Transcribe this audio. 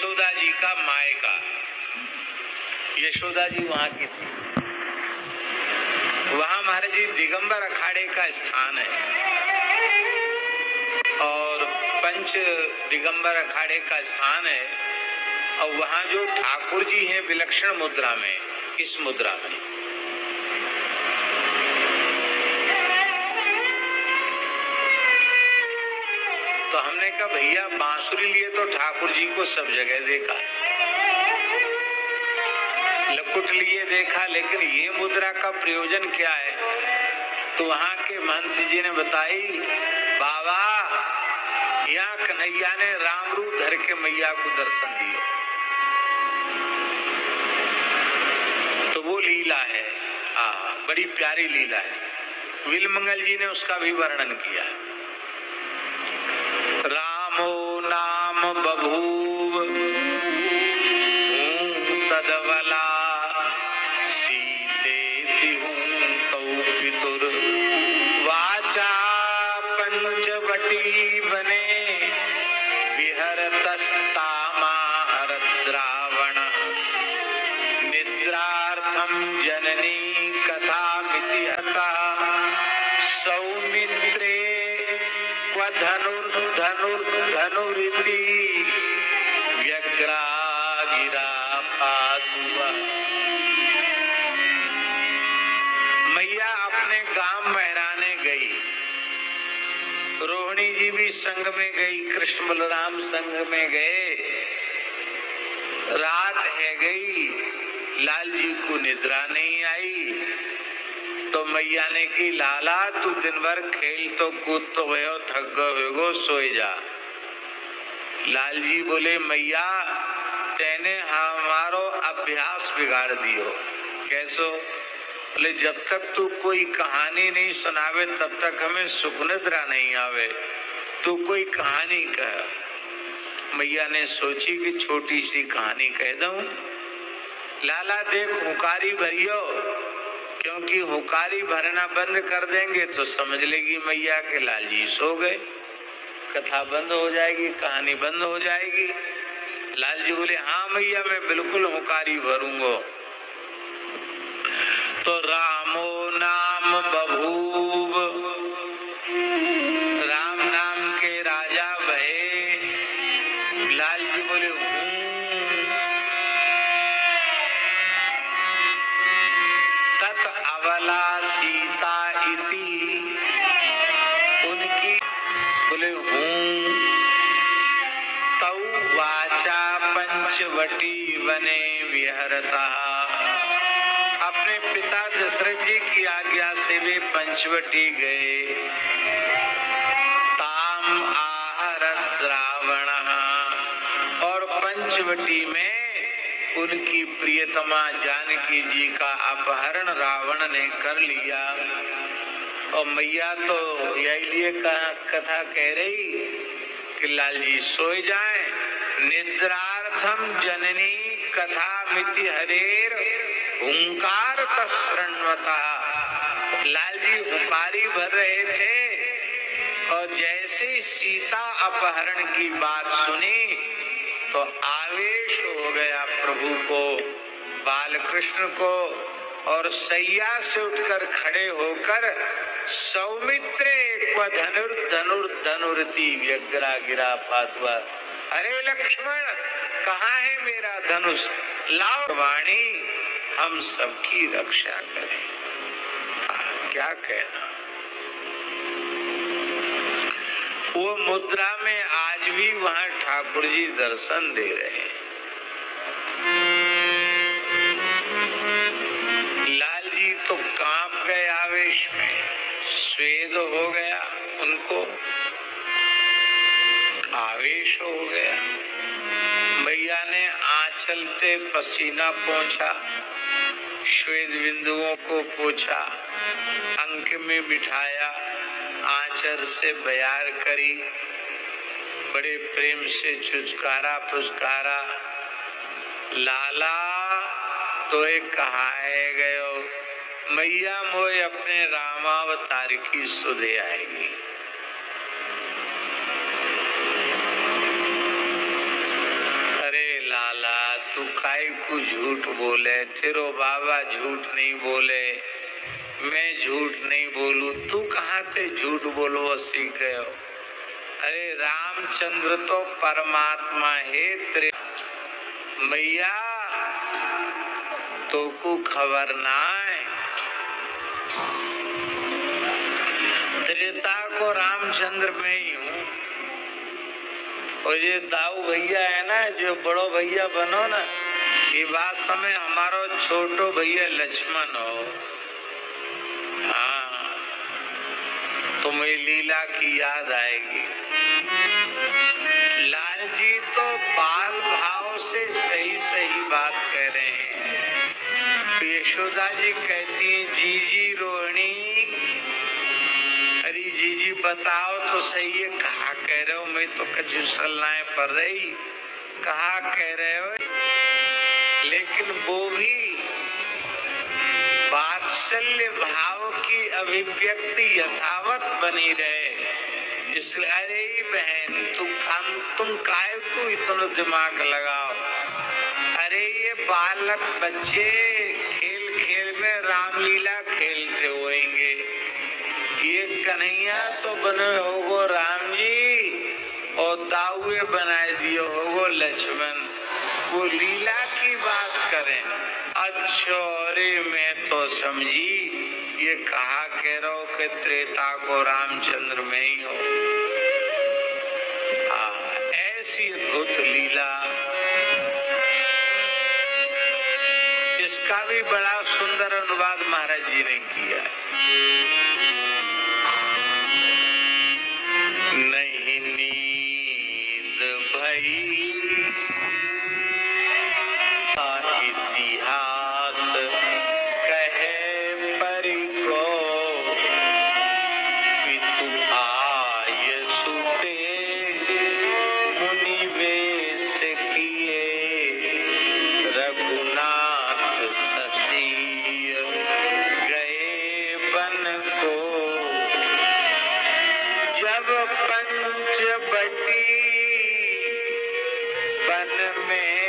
यशोदा जी का मायका। यशोदा जी वहां की थी। वहां महाराज जी दिगंबर अखाड़े का स्थान है और पंच दिगंबर अखाड़े का स्थान है। और वहां जो ठाकुर जी हैं विलक्षण मुद्रा में, इस मुद्रा में तो हमने कहा भैया बांसुरी लिए तो ठाकुर जी को सब जगह देखा, लकुट लिए देखा, लेकिन ये मुद्रा का प्रयोजन क्या है? तो वहां के महंत जी ने बताई, बाबा यहाँ कन्हैया ने राम रूप धर के मैया को दर्शन दिया, तो वो लीला है। बड़ी प्यारी लीला है। विलमंगल जी ने उसका भी वर्णन किया। रामो नाम बभूव तदवला सीते तौ पितुर वाचा पंचवटी बने विहरतस्तामा हरद्रावण निद्रार्थम जननी कथा मिति हता सौमित्रे क्व धनुरिति व्यग्रा गिरा पादुआ। मैया अपने गांव महराने गई, रोहिणी जी भी संग में गई, कृष्ण बलराम संग में गए। रात है गई, लाल जी को निद्रा नहीं आई, तो मैया ने की, लाला तू दिन भर खेल तो कूद तो गयो, थक गयो, सोए जा। लाल जी बोले, मैया तेने हमारो अभ्यास बिगाड़ दियो। कैसो? बोले, जब तक तू कोई कहानी नहीं सुनावे तब तक हमें सुख निद्रा नहीं आवे, तू कोई कहानी कह। मैया ने सोची कि छोटी सी कहानी कह दूं। लाला देख हुकारी भरियो, क्योंकि हुकारी भरना बंद कर देंगे तो समझ लेगी मैया के लाल जी सो गए, कथा बंद हो जाएगी, कहानी बंद हो जाएगी। लाल जी बोले, हाँ मैया मैं बिल्कुल हुकारी भरूंगा। तो रामो नाम बभूव, राम नाम के राजा भये। लाल जी बोले, तत अवला सीता इति, उनकी बोले हूँ। तौ वाचा पंचवटी वने विहरता, अपने पिता दशरथ जी की आज्ञा से वे पंचवटी गए। ताम आहरत रावण, और पंचवटी में उनकी प्रियतमा जानकी जी का अपहरण रावण ने कर लिया। और मैया तो यही लिए कथा कह रही कि लाल जी सोए जाएं। निद्रार्थम जननी कथा मिति हरेर हुंकार तस्रणवता। लाल जी हुंकारी भर रहे थे और जैसे सीता अपहरण की बात सुनी तो आवेश हो गया प्रभु को, बाल कृष्ण को, और सैया से उठकर खड़े होकर सौमित्रे क्व धनुर्धनुरिति व्यग्रा गिरा पादुआ। अरे लक्ष्मण, कहाँ है मेरा धनुष? लाओ वाणी, हम सबकी रक्षा करें। क्या कहना। वो मुद्रा में आज भी वहां ठाकुर जी दर्शन दे रहे हैं। लाल जी तो कांप गए आवेश में, स्वेद हो गया, उनको आवेश हो गया। मैया ने आंचल से पसीना पोंछा, श्वेत बिंदुओं को पोंछा, अंक में बिठाया, आंचल से बयार करी, बड़े प्रेम से चुचकारा पुचकारा, लाला तो एक कहा है गयो, मैया मोए अपने रामावतार की सुधे आएगी। अरे झूठ बोले, तेरो बाबा झूठ नहीं बोले, मैं झूठ नहीं बोलू, तू कहाँ ते झूठ बोलवा सीख गयो? अरे रामचंद्र तो परमात्मा है, तेरे मैया तो को खबर ना है। त्रेता को रामचंद्र में ही हूँ, और ये दाऊ भैया है ना, जो बड़ो भैया बनो ना, ये बात समय हमारो छोटो भैया लक्ष्मण हो। हाँ, तुम्हें लीला की याद आएगी। लाल जी तो बाल भाव से सही सही बात कह रहे हैं। यशोदा जी कहती है, जीजी रोहिणी, अरे जीजी बताओ तो सही है, कहा कह रहे हो? मैं तो कजूसलनाएं पड़ रही, कहा कह रहे हो? लेकिन वो भी वात्सल्य भाव की अभिव्यक्ति यथावत बनी रहे, इसलिए अरे बहन तुम काहे को इतना दिमाग लगाओ? अरे ये बालक बच्चे खेल खेल में रामलीला खेलते होंगे, ये कन्हैया तो बने होगो राम जी और दाऊए बनाए दिए होगो लक्ष्मण, वो लीला की बात करें। अच्छा, अरे मैं तो समझी ये कहा कह रहा हो कि त्रेता को रामचंद्र में ही हो। ऐसी अद्भुत लीला, इसका भी बड़ा सुंदर अनुवाद महाराज जी ने किया है। नहीं नींद भई इतिहास कहे परि को, पितु आय सुते मुनि वेश किए, रघुनाथ शशि गए बन को, जब पंचवटी बन में